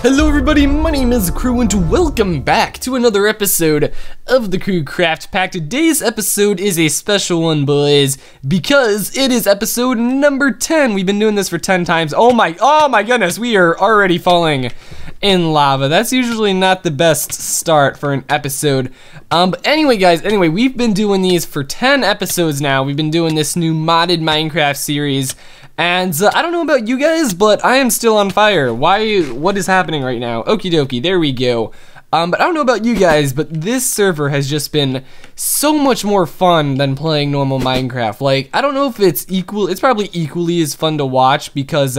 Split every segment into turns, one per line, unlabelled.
Hello everybody, my name is Crew and welcome back to another episode of the CR3WCraft Pack. Today's episode is a special one, boys, because it is episode number 10. We've been doing this for 10 times. Oh my goodness, we are already falling in lava. That's usually not the best start for an episode. But anyway guys, we've been doing these for 10 episodes now. We've been doing this new modded Minecraft series. And I don't know about you guys, but I am still on fire. What is happening right now? Okie dokie, there we go. But I don't know about you guys, but this server has just been so much more fun than playing normal Minecraft. Like, I don't know if it's probably equally as fun to watch because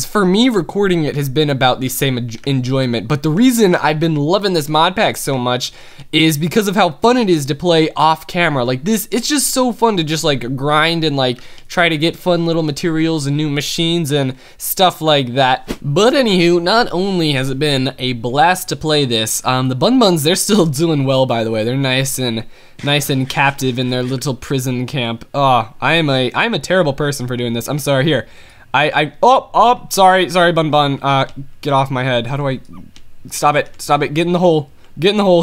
for me, recording it has been about the same enjoyment. But the reason I've been loving this mod pack so much is because of how fun it is to play off camera. Like this, it's just so fun to just like grind and like try to get fun little materials and new machines and stuff like that. But anywho, not only has it been a blast to play this, the Bun Buns, they're still doing well, by the way. They're nice and captive in their little prison camp. Oh, I'm a terrible person for doing this. I'm sorry. Here. Sorry, Bun Bun. Get off my head. How do I stop it? Get in the hole.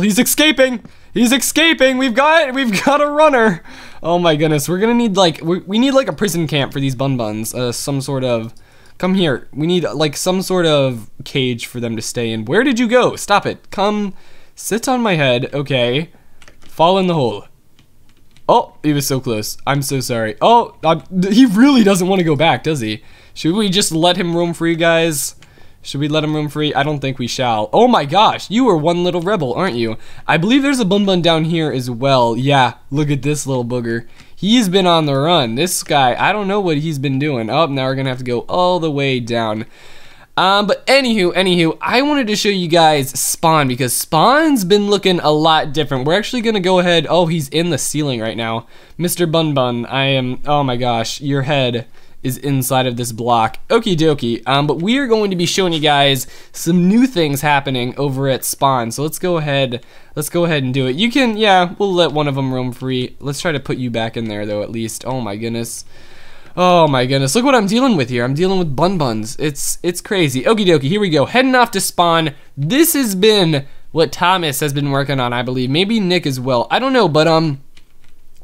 He's escaping. We've got a runner. Oh my goodness. We're gonna need like we need like a prison camp for these Bun Buns. Some sort of. Come here. We need like some sort of cage for them to stay in. Where did you go? Stop it. Come sit on my head. Okay. Fall in the hole. Oh, he was so close. I'm so sorry. Oh, he really doesn't want to go back, does he? Should we just let him roam free, guys? Should we let him roam free? I don't think we shall. Oh my gosh, you are one little rebel, aren't you? I believe there's a Bun Bun down here as well. Yeah, look at this little booger. He's been on the run. This guy, I don't know what he's been doing. Oh, now we're gonna have to go all the way down. But anywho, I wanted to show you guys Spawn because Spawn's been looking a lot different. We're actually gonna go ahead. Oh, he's in the ceiling right now. Mr. Bun Bun, oh my gosh, your head is inside of this block. Okie dokie. But we are going to be showing you guys some new things happening over at Spawn. So let's go ahead and do it. You can, yeah, we'll let one of them roam free. Let's try to put you back in there though, at least. Oh my goodness. Oh my goodness, look what I'm dealing with here. I'm dealing with Bun Buns. It's crazy. Okie dokie, here we go. Heading off to Spawn. This has been what Thomas has been working on, I believe. Maybe Nick as well. I don't know, but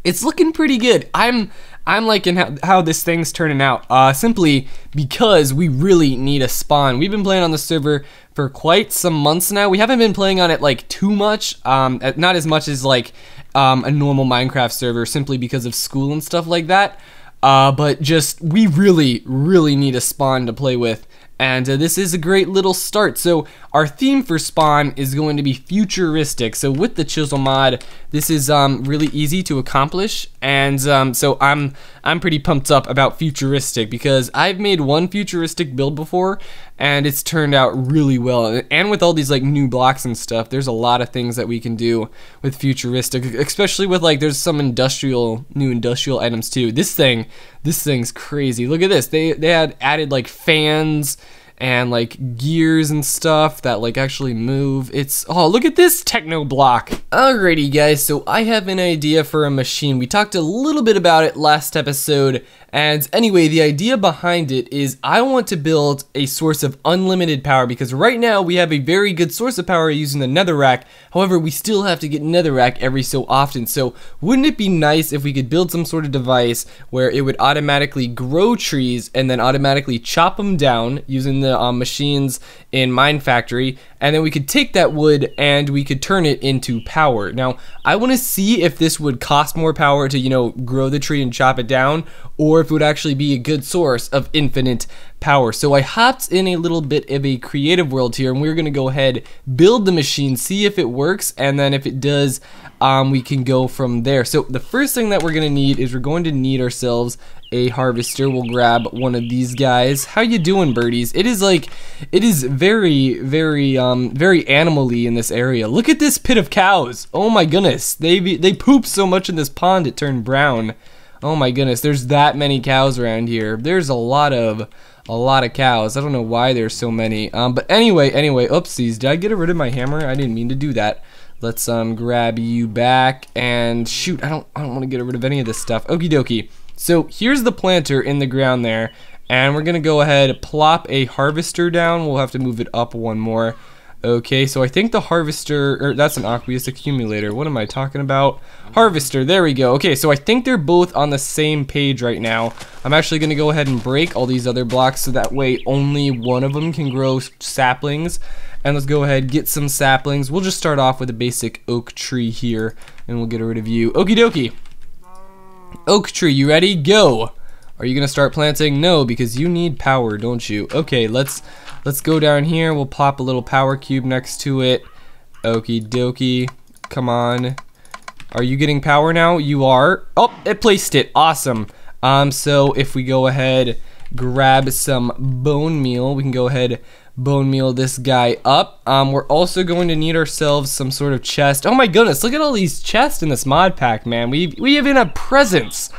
it's looking pretty good. I'm liking how this thing's turning out. Simply because we really need a spawn. We've been playing on the server for quite some months now. We haven't been playing on it like too much. Not as much as like a normal Minecraft server, simply because of school and stuff like that. But just, we really need a spawn to play with, and this is a great little start. So our theme for Spawn is going to be futuristic. So with the chisel mod, this is really easy to accomplish, and so I'm pretty pumped up about futuristic because I've made one futuristic build before and it's turned out really well. And with all these like new blocks and stuff, there's a lot of things that we can do with futuristic, especially with like there's some new industrial items too. This thing's crazy. Look at this. They had added like fans and like gears and stuff that like actually move. Oh, look at this techno block. Alrighty guys, so I have an idea for a machine. We talked a little bit about it last episode, and anyway, the idea behind it is I want to build a source of unlimited power because right now we have a very good source of power using the netherrack. However, we still have to get netherrack every so often. So wouldn't it be nice if we could build some sort of device where it would automatically grow trees and then automatically chop them down using the machines in Mine Factory, and then we could take that wood and we could turn it into power. Now, I want to see if this would cost more power to, you know, grow the tree and chop it down, or if it would actually be a good source of infinite power. So I hopped in a little bit of a creative world here, and we're gonna go ahead, build the machine, see if it works, and then if it does, we can go from there. So the first thing that we're gonna need is we're going to need ourselves a harvester. We'll grab one of these guys. How you doing, birdies? It is very animal-y in this area. Look at this pit of cows. Oh my goodness, they poop so much in this pond it turned brown. Oh my goodness, there's that many cows around here. There's a lot of cows. I don't know why there's so many. But anyway, oopsies. Did I get rid of my hammer? I didn't mean to do that. Let's grab you back and shoot. I don't want to get rid of any of this stuff. Okie dokie. So here's the planter in the ground there, And we're gonna go ahead, plop a harvester down. We'll have to move it up one more. Okay, so I think the harvester, or that's an aqueous accumulator. What am I talking about? Harvester, there we go. Okay, so I think they're both on the same page right now. I'm actually gonna go ahead and break all these other blocks so that way only one of them can grow saplings. And let's go ahead, get some saplings. We'll just start off with a basic oak tree here, and we'll get rid of you. Okie dokie. Oak tree, you ready? Go. Are you gonna start planting? No, because you need power, don't you? Okay, let's go down here. We'll pop a little power cube next to it. Okie dokie. Come on. Are you getting power now? You are. Oh, it placed it. Awesome. So if we go ahead, grab some bone meal, we can go ahead, bone meal this guy up. We're also going to need ourselves some sort of chest. Oh my goodness, look at all these chests in this mod pack, man. We even have presents.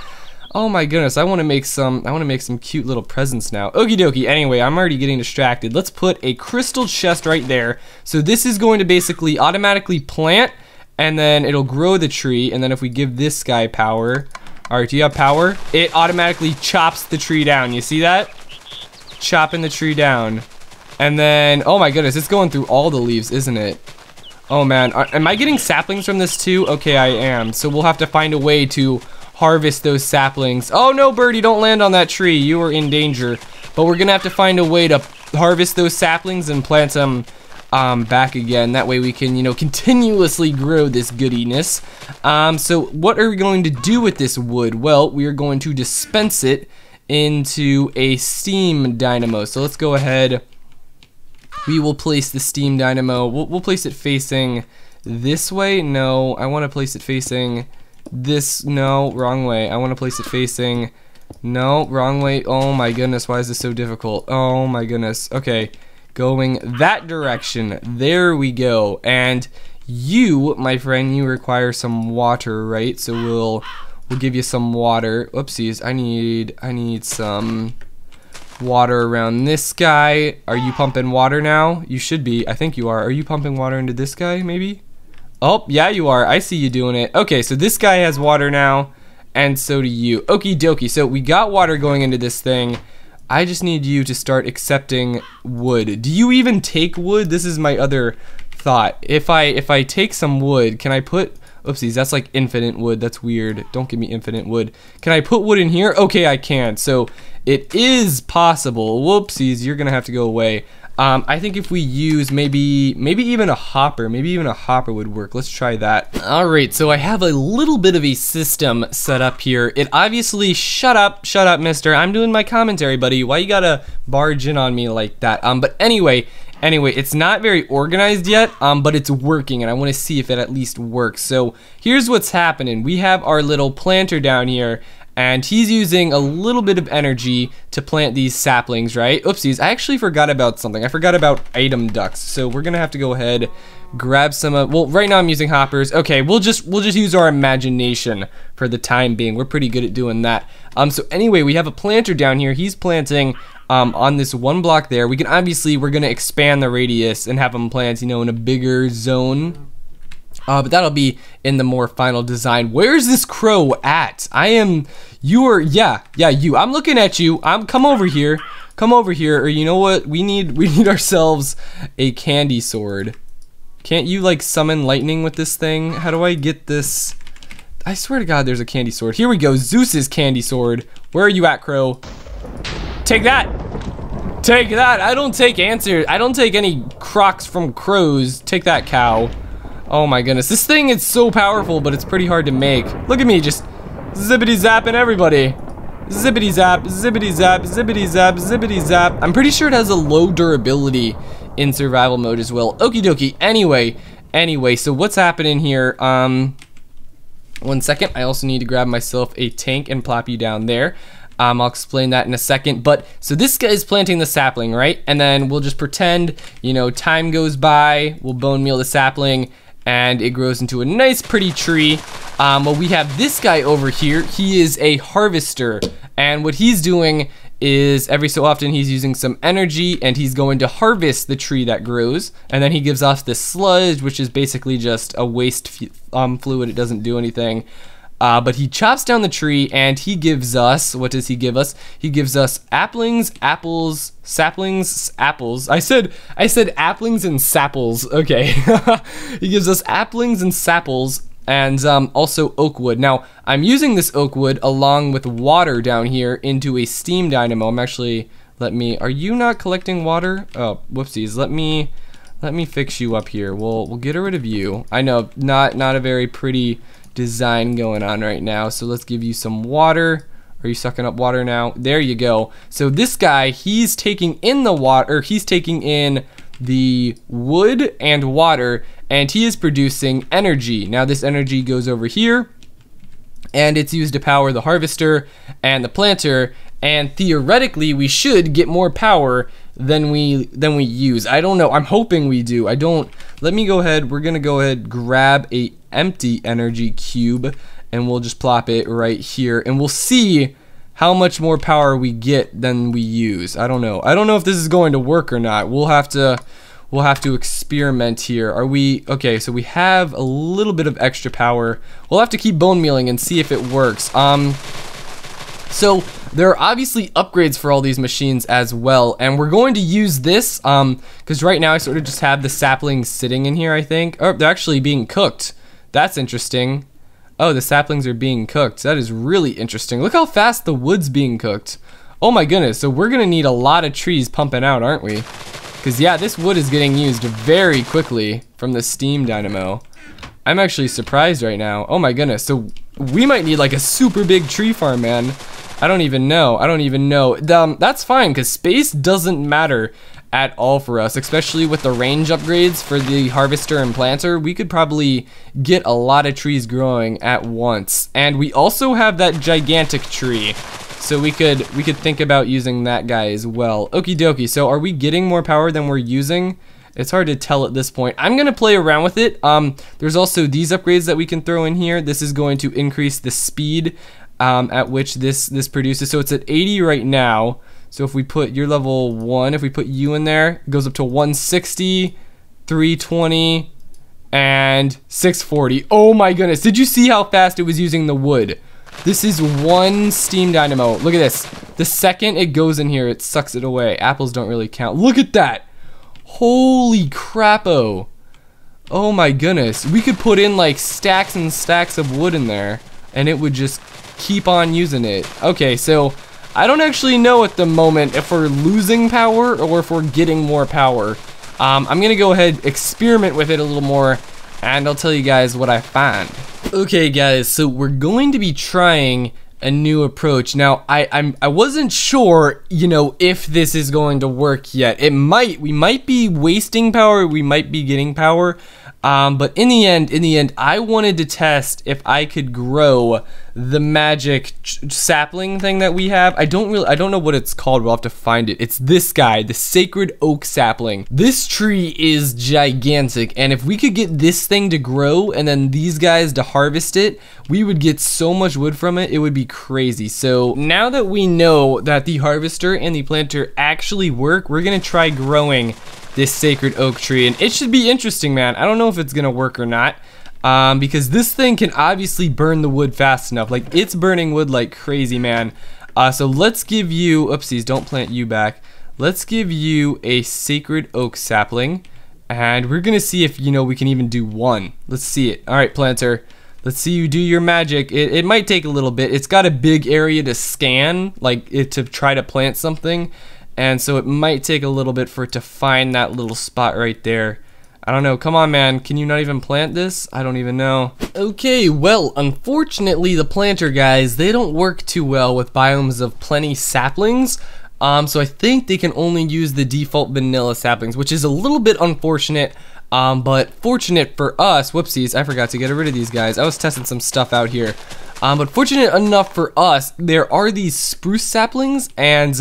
Oh my goodness, I want to make some cute little presents now. Okie dokie. Anyway, I'm already getting distracted. Let's put a crystal chest right there. So this is going to basically automatically plant, and then it'll grow the tree, and then if we give this guy power, alright, do you have power? It automatically chops the tree down. You see that? Chopping the tree down. And then, oh my goodness, it's going through all the leaves, isn't it? Oh man, am I getting saplings from this too? Okay, I am. So we'll have to find a way to harvest those saplings. Oh no, birdie, don't land on that tree. You are in danger. But we're gonna have to find a way to harvest those saplings and plant them back again. That way we can, you know, continuously grow this goodiness. So what are we going to do with this wood? Well, we are going to dispense it into a steam dynamo. So let's go ahead. We will place the steam dynamo. We'll place it facing this way. No, I want to place it facing this. No, wrong way. I want to place it facing. No, wrong way. Oh my goodness, why is this so difficult? Oh my goodness. Okay, going that direction. There we go. And you, my friend, you require some water, right? So we'll give you some water. Oopsies. I need some water around this guy. Are you pumping water now? You should be. I think you are. Are you pumping water into this guy, maybe? Oh, yeah, you are. I see you doing it. Okay, so this guy has water now, and so do you. Okie dokie. So we got water going into this thing. I just need you to start accepting wood. Do you even take wood? This is my other thought. If I take some wood, can I put... Oopsies, that's like infinite wood. That's weird. Don't give me infinite wood. Can I put wood in here? Okay, I can. So it is possible. Whoopsies, you're gonna have to go away. I think if we use maybe even a hopper, maybe even a hopper would work. Let's try that. All right, so I have a little bit of a system set up here. It obviously, shut up, mister. I'm doing my commentary, buddy. Why you gotta barge in on me like that? But anyway, it's not very organized yet, but it's working, and I want to see if it at least works. So here's what's happening. We have our little planter down here, and he's using a little bit of energy to plant these saplings, right? Oopsies, I actually forgot about something. I forgot about item ducts. So we're gonna have to go ahead, grab some of, well, right now I'm using hoppers. Okay, we'll just use our imagination for the time being. We're pretty good at doing that. So anyway, we have a planter down here. He's planting on this one block there. We can obviously, we're gonna expand the radius and have them plant, you know, in a bigger zone. But that'll be in the more final design. Where's this crow at? You are, yeah, you. I'm looking at you. Come over here. Or you know what? We need ourselves a candy sword. Can't you like summon lightning with this thing? How do I get this? I swear to God, there's a candy sword. Here we go. Zeus's candy sword. Where are you at, crow? Take that. Take that. I don't take answers. I don't take any crocs from crows. Take that, cow. Oh my goodness, this thing is so powerful, but it's pretty hard to make. Look at me, just zippity zapping everybody. Zippity zap, zippity zap, zippity zap, zippity zap. I'm pretty sure it has a low durability in survival mode as well. Okie dokie. Anyway, so what's happening here? 1 second. I also need to grab myself a tank and plop you down there. I'll explain that in a second. But so this guy is planting the sapling, right? And then we'll just pretend, you know, time goes by. We'll bone meal the sapling, and it grows into a nice pretty tree. Well, we have this guy over here. He is a harvester, and what he's doing is every so often he's using some energy, and he's going to harvest the tree that grows, and then he gives off this sludge, which is basically just a waste fluid. It doesn't do anything. But he chops down the tree and he gives us, what does he give us? He gives us applings, apples, saplings, apples. I said applings and sapples. Okay. He gives us applings and sapples and also oak wood. Now, I'm using this oak wood along with water down here into a steam dynamo. I'm actually, are you not collecting water? Oh, whoopsies. Let me fix you up here. We'll get rid of you. I know, not a very pretty design going on right now, so let's give you some water. Are you sucking up water now? There you go. So this guy, he's taking in the water, he's taking in the wood and water, and he is producing energy. Now this energy goes over here and it's used to power the harvester and the planter, and theoretically we should get more power than we use. I don't know. I'm hoping we do. Let me go ahead. We're gonna go ahead, grab a empty energy cube, and we'll just plop it right here, and we'll see how much more power we get than we use. I don't know. I don't know if this is going to work or not. We'll have to experiment here. Okay, so we have a little bit of extra power. We'll have to keep bone mealing and see if it works. So there are obviously upgrades for all these machines as well, and we're going to use this because right now I sort of just have the saplings sitting in here, I think. Oh, they're actually being cooked. That's interesting. Oh, the saplings are being cooked. That is really interesting. Look how fast the wood's being cooked. Oh my goodness, so we're gonna need a lot of trees pumping out, aren't we? Because yeah, this wood is getting used very quickly from the steam dynamo. I'm actually surprised right now. Oh my goodness, so we might need like a super big tree farm, man. I don't even know. That's fine, because space doesn't matter at all for us, especially with the range upgrades for the harvester and planter. We could probably get a lot of trees growing at once, and we also have that gigantic tree, so we could think about using that guy as well. Okie dokie. So are we getting more power than we're using? It's hard to tell at this point. I'm gonna play around with it. There's also these upgrades that we can throw in here. This is going to increase the speed at which this produces. So it's at 80 right now. So if we put your level 1, if we put you in there, it goes up to 160, 320, and 640. Oh my goodness, did you see how fast it was using the wood? This is one steam dynamo. Look at this. The second it goes in here, it sucks it away. Apples don't really count. Look at that. Holy crapo. Oh my goodness. We could put in like stacks and stacks of wood in there, and it would just keep on using it. Okay, so I don't actually know at the moment if we're losing power or if we're getting more power. I'm gonna go ahead, experiment with it a little more, and I'll tell you guys what I find. Okay guys, so we're going to be trying a new approach. Now, I wasn't sure, you know, if this is going to work yet. We might be wasting power, we might be getting power. But in the end, I wanted to test if I could grow the magic sapling thing that we have. I don't know what it's called. We'll have to find it. It's this guy, the sacred oak sapling. This tree is gigantic, and if we could get this thing to grow and then these guys to harvest it, we would get so much wood from it. It would be crazy. So now that we know that the harvester and the planter actually work, we're gonna try growing this sacred oak tree, and it should be interesting, man. I don't know if it's gonna work or not, because this thing can obviously burn the wood fast enough. Like, it's burning wood like crazy, man. So let's give you, oopsies, don't plant you back. Let's give you a sacred oak sapling, and we're gonna see if, you know, we can even do one. Let's see it. All right, planter, let's see you do your magic. It might take a little bit. It's got a big area to scan, like to try to plant something. And so it might take a little bit for it to find that little spot right there. I don't know. Come on, man. Can you not even plant this? I don't even know. Okay, well, unfortunately, the planter guys, they don't work too well with biomes of plenty saplings. So I think they can only use the default vanilla saplings, which is a little bit unfortunate. But fortunate for us, whoopsies, I forgot to get rid of these guys. I was testing some stuff out here. But fortunate enough for us, there are these spruce saplings, and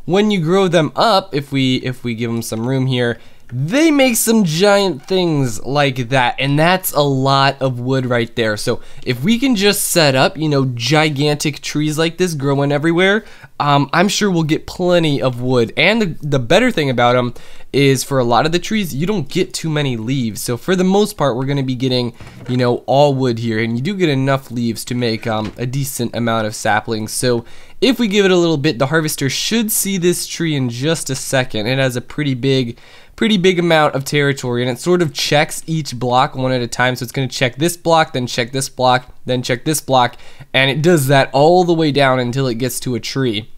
when you grow them up, if we give them some room here, they make some giant things like that, and that's a lot of wood right there. So if we can just set up, you know, gigantic trees like this growing everywhere, I'm sure we'll get plenty of wood. And the better thing about them is, for a lot of the trees, you don't get too many leaves. So for the most part, we're going to be getting, you know, all wood here, and you do get enough leaves to make a decent amount of saplings. So if we give it a little bit, the harvester should see this tree in just a second. It has a pretty big amount of territory, and it sort of checks each block one at a time. So it's going to check this block, then check this block, then check this block, and it does that all the way down until it gets to a tree.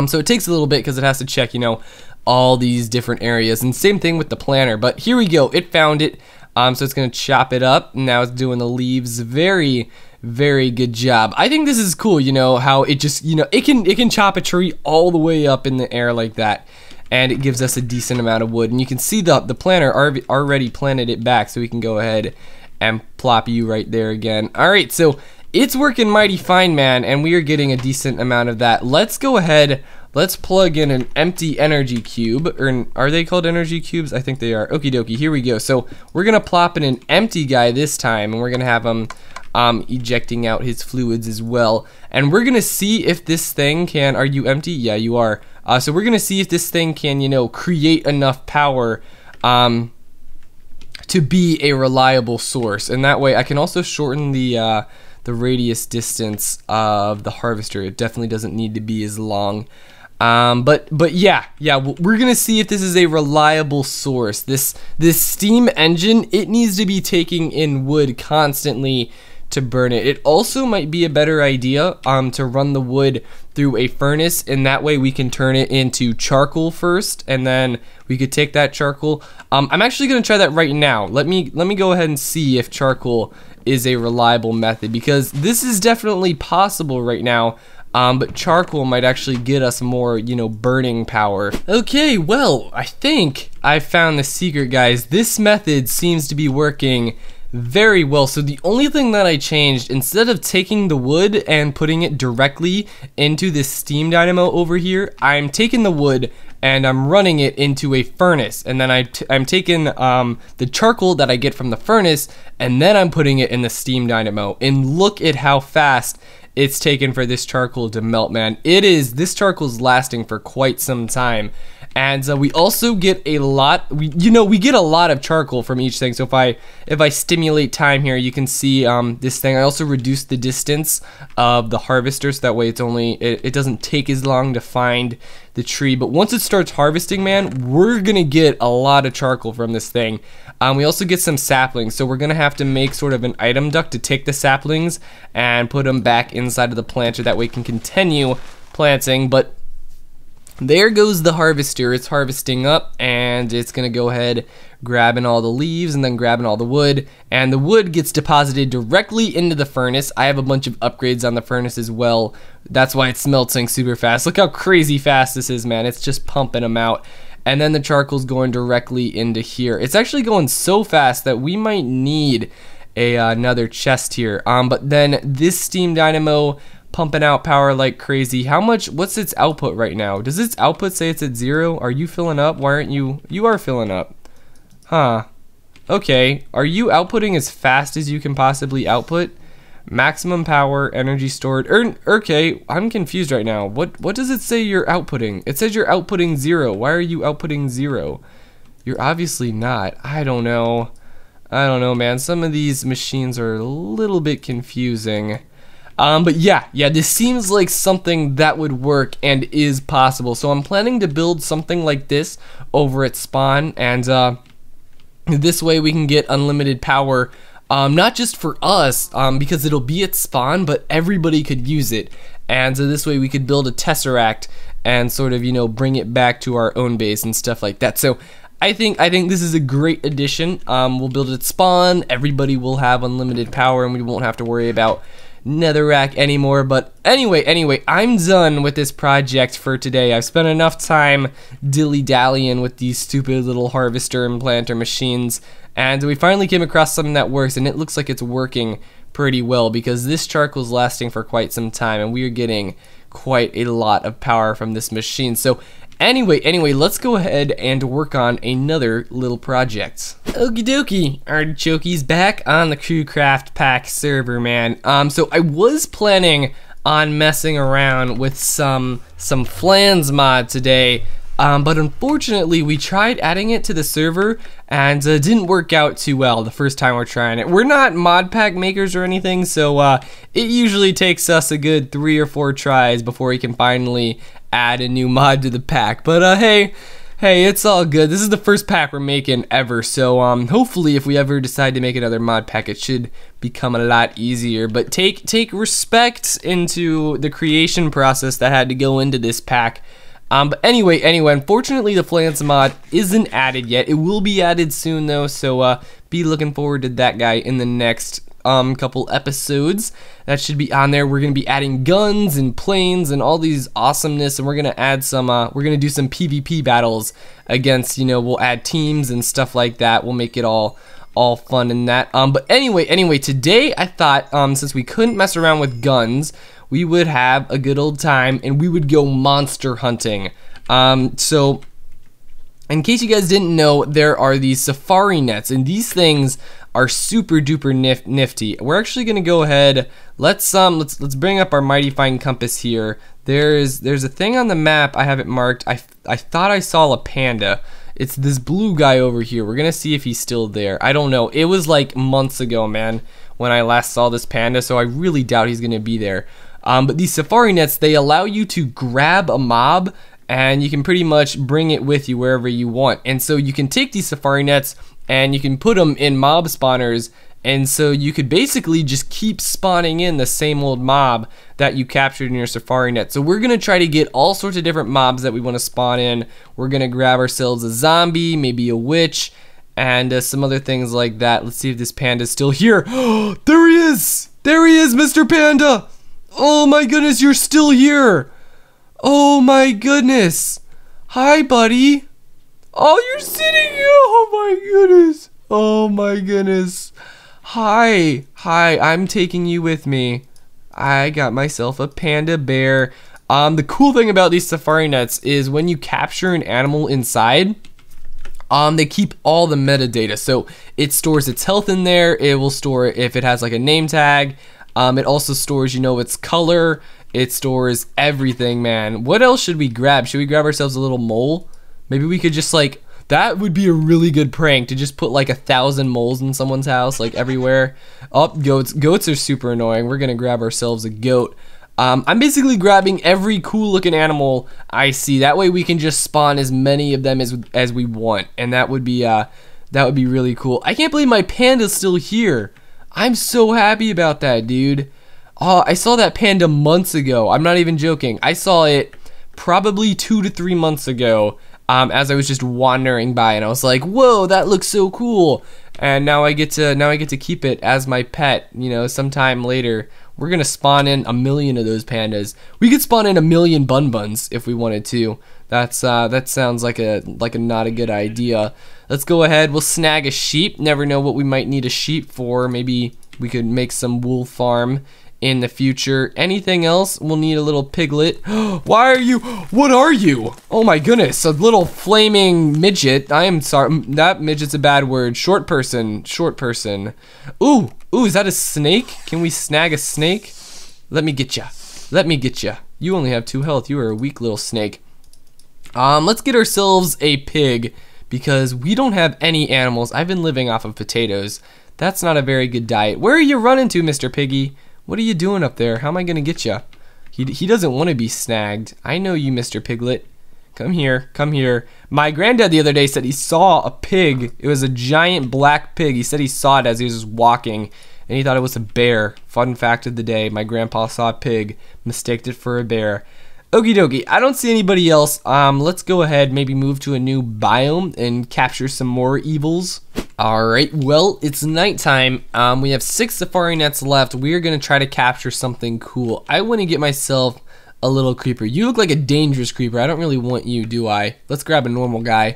So it takes a little bit because it has to check, you know, all these different areas. And same thing with the planter, but here we go, it found it. So it's going to chop it up. Now it's doing the leaves. Very good job. I think this is cool, you know, how it just, you know, it can chop a tree all the way up in the air like that, and it gives us a decent amount of wood. And you can see the planter already planted it back, so we can go ahead and plop you right there again. Alright, so it's working mighty fine, man, and we are getting a decent amount of that. Let's go ahead, let's plug in an empty energy cube, or are they called energy cubes? I think they are. Okie dokie, here we go. So we're gonna plop in an empty guy this time, and we're gonna have him ejecting out his fluids as well. And we're gonna see if this thing can, are you empty? Yeah, you are. So we're gonna see if this thing can, you know, create enough power to be a reliable source. And that way I can also shorten the radius distance of the harvester. It definitely doesn't need to be as long. But yeah, we're gonna see if this is a reliable source. This steam engine, it needs to be taking in wood constantly to burn it. It also might be a better idea to run the wood through a furnace, and that way we can turn it into charcoal first, and then we could take that charcoal. I'm actually gonna try that right now. Let me go ahead and see if charcoal is a reliable method, because this is definitely possible right now. But charcoal might actually get us more, you know, burning power. Okay, well, I think I found the secret, guys. This method seems to be working very well. So the only thing that I changed, instead of taking the wood and putting it directly into this steam dynamo over here, I'm taking the wood and I'm running it into a furnace, and then I'm taking the charcoal that I get from the furnace, and then I'm putting it in the steam dynamo. And look at how fast it's taken for this charcoal to melt, man. This charcoal's lasting for quite some time. And we also get a lot, we get a lot of charcoal from each thing. So if I stimulate time here, you can see this thing. I also reduced the distance of the harvester, so that way it doesn't take as long to find the tree. But once it starts harvesting, man, we're gonna get a lot of charcoal from this thing. We also get some saplings, so we're gonna have to make sort of an item duct to take the saplings and put them back inside of the planter. That way we can continue planting. But there goes the harvester. It's harvesting up, and it's gonna go ahead grabbing all the leaves and then grabbing all the wood, and the wood gets deposited directly into the furnace. I have a bunch of upgrades on the furnace as well. That's why it's melting super fast. Look how crazy fast this is, man. It's just pumping them out. And then the charcoal's going directly into here. It's actually going so fast that we might need another chest here. But then this steam dynamo pumping out power like crazy. What's its output right now? Does its output say it's at 0? Are you filling up? Why aren't you? You are filling up. Huh. Okay. Are you outputting as fast as you can possibly output? Maximum power, energy stored. Okay, I'm confused right now. What does it say you're outputting? It says you're outputting 0. Why are you outputting 0? You're obviously not. I don't know, man. Some of these machines are a little bit confusing. But yeah, this seems like something that would work and is possible. So I'm planning to build something like this over at spawn, and this way we can get unlimited power. Not just for us, because it'll be at spawn, but everybody could use it. And so this way we could build a tesseract and sort of, bring it back to our own base and stuff like that. So I think this is a great addition. We'll build it at spawn, everybody will have unlimited power, and we won't have to worry about netherrack anymore. But anyway, I'm done with this project for today. I've spent enough time dilly-dallying with these stupid little harvester and planter machines, and we finally came across something that works, and it looks like it's working pretty well, because this charcoal's lasting for quite some time, and we are getting quite a lot of power from this machine. So Anyway, let's go ahead and work on another little project. Okie dokie, Artichoke's back on the CR3WCraft Pack server, man. So I was planning on messing around with some flans mod today, but unfortunately we tried adding it to the server and it didn't work out too well the first time we're trying it. We're not mod pack makers or anything, so it usually takes us a good 3 or 4 tries before we can finally add a new mod to the pack. But hey, it's all good. This is the first pack we're making ever, so hopefully if we ever decide to make another mod pack, it should become a lot easier. But take respect into the creation process that had to go into this pack. But anyway, unfortunately the flans mod isn't added yet. It will be added soon though, so be looking forward to that guy in the next couple episodes. That should be on there. We're gonna be adding guns and planes and all these awesomeness, and we're gonna add some we're gonna do some PvP battles against, you know, we'll add teams and stuff like that. We'll make it all fun in that. But anyway, today I thought since we couldn't mess around with guns, we would have a good old time and we would go monster hunting. So in case you guys didn't know, there are these safari nets, and these things are super duper nifty. We're actually gonna go ahead. Let's bring up our mighty fine compass here. There's a thing on the map. I have it marked. I thought I saw a panda. It's this blue guy over here. We're gonna see if he's still there. I don't know. It was like months ago, man, when I last saw this panda, so I really doubt he's gonna be there. But these safari nets, they allow you to grab a mob and you can pretty much bring it with you wherever you want. And so you can take these safari nets and you can put them in mob spawners, and so you could basically just keep spawning in the same old mob that you captured in your safari net. So we're gonna try to get all sorts of different mobs that we want to spawn in. We're gonna grab ourselves a zombie, maybe a witch, and some other things like that. Let's see if this panda's still here. There he is! There he is, Mr. Panda! Oh my goodness, you're still here! Oh my goodness! Hi, buddy! Oh, you're sitting here! Oh my goodness! Oh my goodness! Hi, I'm taking you with me. I got myself a panda bear. The cool thing about these safari nets is when you capture an animal inside, they keep all the metadata. So it stores its health in there. It will store if it has like a name tag. It also stores, you know, its color. It stores everything, man. What else should we grab? Should we grab ourselves a little mole? Maybe we could just like, that would be a really good prank to just put like 1,000 moles in someone's house, like everywhere. Oh, goats. Goats are super annoying. We're gonna grab ourselves a goat. I'm basically grabbing every cool looking animal I see. That way we can just spawn as many of them as we want, and that would be really cool. I can't believe my panda's still here. I'm so happy about that, dude. Oh, I saw that panda months ago. I'm not even joking. I saw it probably 2 to 3 months ago. As I was just wandering by, and I was like, "Whoa, that looks so cool!" And now I get to keep it as my pet. You know, sometime later, we're gonna spawn in 1,000,000 of those pandas. We could spawn in 1,000,000 bun-buns if we wanted to. That sounds like a not a good idea. Let's go ahead. We'll snag a sheep. Never know what we might need a sheep for. Maybe we could make some wool farm in the future. Anything else? We'll need a little piglet. Why are you? What are you? Oh my goodness, a little flaming midget. I am sorry, that midget's a bad word. Short person. Ooh, is that a snake? Can we snag a snake? Let me get ya. You only have 2 health. You are a weak little snake. Let's get ourselves a pig because we don't have any animals. I've been living off of potatoes. That's not a very good diet. Where are you running to, Mr. Piggy? What are you doing up there? How am I gonna get you? He doesn't want to be snagged. I know you, Mr. Piglet. Come here. My granddad the other day said he saw a pig. It was a giant black pig. He said he saw it as he was walking, and he thought it was a bear. Fun fact of the day, my grandpa saw a pig, mistaked it for a bear. Okie dokie, I don't see anybody else. Let's go ahead, maybe move to a new biome and capture some more evils. Alright, well, it's nighttime. We have 6 safari nets left. We're gonna try to capture something cool. I want to get myself a little creeper. You look like a dangerous creeper. I don't really want you, do I? Let's grab a normal guy.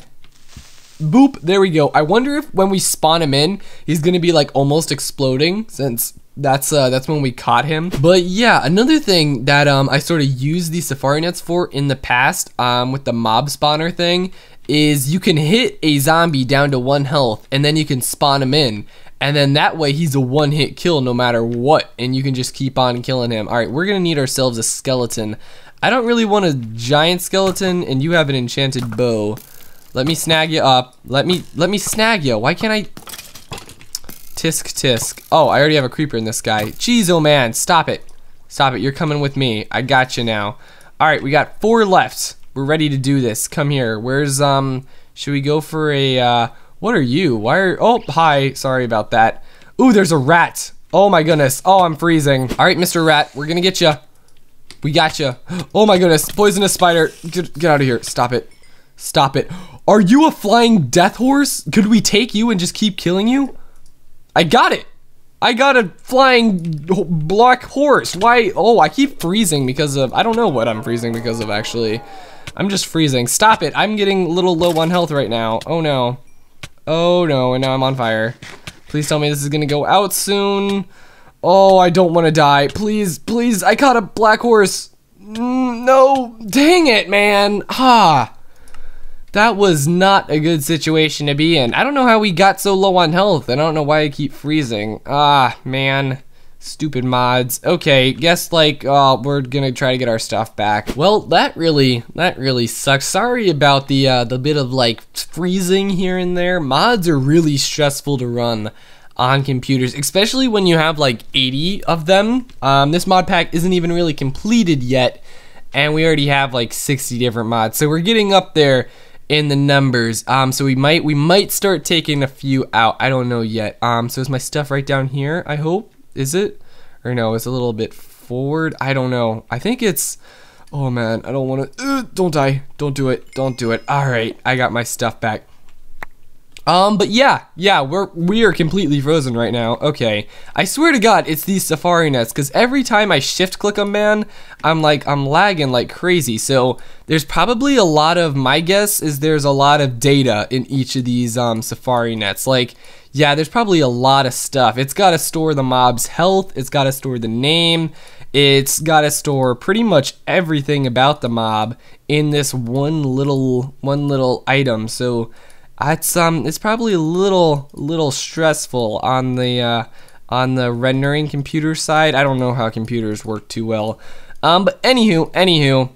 Boop, there we go. I wonder if when we spawn him in, he's gonna be like almost exploding, since That's when we caught him. But yeah, another thing that I sort of used these safari nets for in the past with the mob spawner thing is you can hit a zombie down to 1 health and then you can spawn him in. And then that way he's a one-hit kill no matter what, and you can just keep on killing him. All right, we're gonna need ourselves a skeleton. I don't really want a giant skeleton, and you have an enchanted bow. Let me snag you up. Let me snag you. Why can't I? Tisk tisk. Oh, I already have a creeper in this guy. Jeez, oh man, stop it. Stop it, you're coming with me. I got you now. All right, we got 4 left. We're ready to do this. Come here. Where's, should we go for a, what are you? Why are, oh, hi. Sorry about that. Ooh, there's a rat. Oh my goodness. Oh, I'm freezing. All right, Mr. Rat, we're gonna get you. We got you. Oh my goodness, poisonous spider. Get out of here. Stop it. Stop it. Are you a flying death horse? Could we take you and just keep killing you? I got it. I got a flying black horse. Why? Oh, I keep freezing because of, I don't know what I'm freezing because of actually. I'm just freezing. Stop it. I'm getting a little low on health right now. Oh no. Oh no, and now I'm on fire. Please tell me this is gonna go out soon. Oh, I don't want to die. Please, please, I caught a black horse. No, dang it, man. Ah. That was not a good situation to be in. I don't know how we got so low on health. I don't know why I keep freezing. Ah, man. Stupid mods. Okay, guess like we're gonna try to get our stuff back. Well, that really sucks. Sorry about the bit of like freezing here and there. Mods are really stressful to run on computers, especially when you have like 80 of them. This mod pack isn't even really completed yet, and we already have like 60 different mods. So we're getting up there in the numbers. So we might start taking a few out. I don't know yet. So is my stuff right down here? I hope. Is it? Or no, it's a little bit forward. I don't know. I think it's, oh man, I don't want to, don't die. Don't do it. Don't do it. All right, I got my stuff back. But yeah, we are completely frozen right now. Okay, I swear to God, it's these safari nets, because every time I shift click them, man, I'm lagging like crazy. So there's probably a lot of, my guess is there's a lot of data in each of these safari nets. Like, yeah, there's probably a lot of stuff. It's got to store the mob's health. It's got to store the name. It's got to store pretty much everything about the mob in this one little item. So it's probably a little stressful on the rendering computer side. I don't know how computers work too well. But anywho,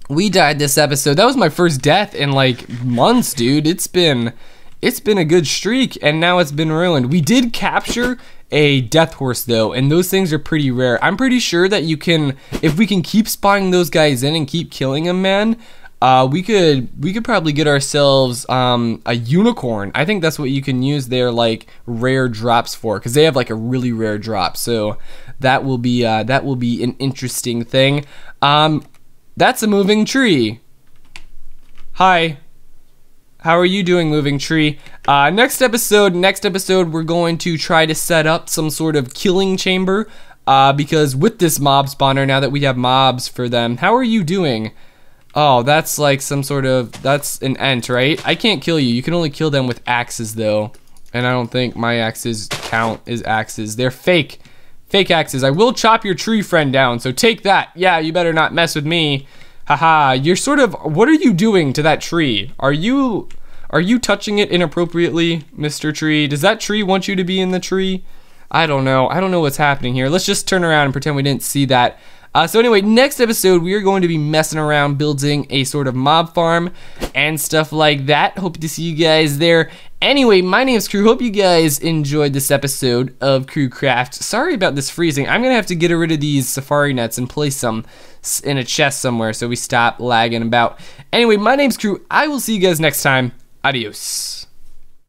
we died this episode. That was my first death in like months, dude. It's been a good streak, and now it's been ruined. We did capture a death horse though, and those things are pretty rare. I'm pretty sure that you can, if we can keep spawning those guys in and keep killing them, man, we could probably get ourselves a unicorn. I think that's what you can use their like rare drops for, because they have like a really rare drop. So that will be an interesting thing. That's a moving tree. Hi. How are you doing, moving tree? Next episode, we're going to try to set up some sort of killing chamber, because with this mob spawner, now that we have mobs for them, how are you doing? Oh, that's like some sort of, that's an ent, right? I can't kill you. You can only kill them with axes, though. And I don't think my axes count as axes. They're fake axes. I will chop your tree friend down, so take that. Yeah, you better not mess with me. Haha, you're sort of, what are you doing to that tree? Are you touching it inappropriately, Mr. Tree? Does that tree want you to be in the tree? I don't know. I don't know what's happening here. Let's just turn around and pretend we didn't see that. So anyway, next episode, we are going to be messing around building a sort of mob farm and stuff like that. Hope to see you guys there. Anyway, my name's Crew. Hope you guys enjoyed this episode of Crew Craft. Sorry about this freezing. I'm going to have to get rid of these safari nets and place some in a chest somewhere so we stop lagging about. Anyway, my name's Crew. I will see you guys next time. Adios.